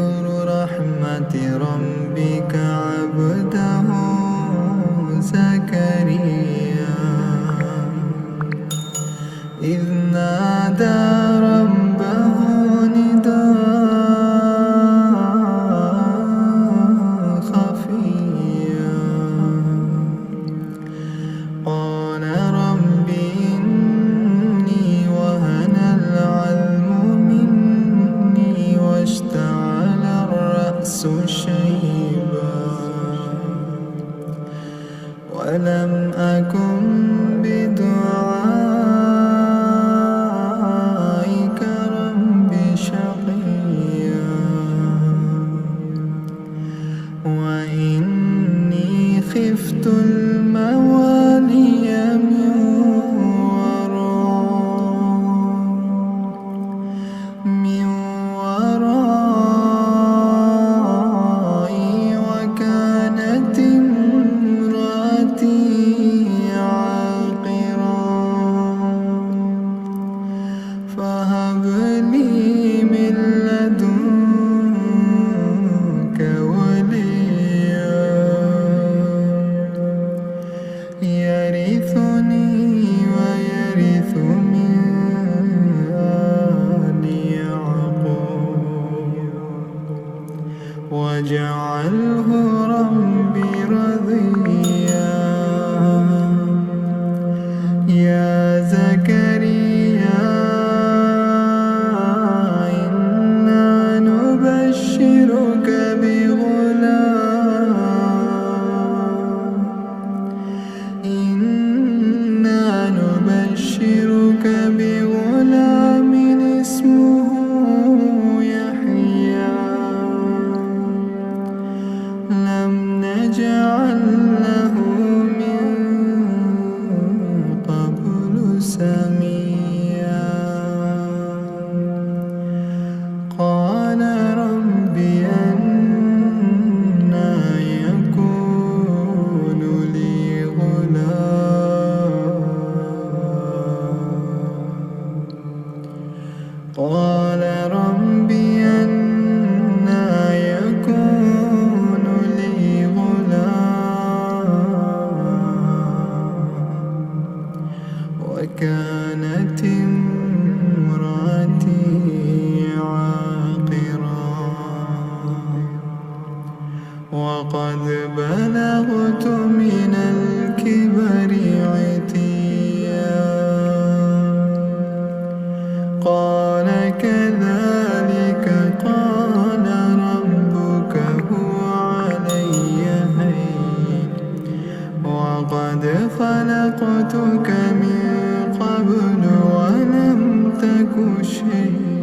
ذكر رحمة ربك عبده زكريا إذ نادى ربه نداء خفيا قال رب إني وهن العظم مني واشتعل الرأس شيبا ولم أكن بدعائك رب شقيا وإني خفت الموالي من ورائي وكانت امرأتي عاقرا فهب لي من لدنك وليا يرثني ويرث من آل يعقوب واجعله ربي رضيا يا زكريا إنا نبشرك بغلام اسمه يحيى لم نجعل له من قبل سميا قال رب أنى يكون لي غلام قال رب أنى يكون لي غلام وكانت امرأتي عاقرا وقد بلغت من الكبر عتيا قال كذلك قال ربك هو علي هين وقد خلقتك من قبل ولم تك شيئا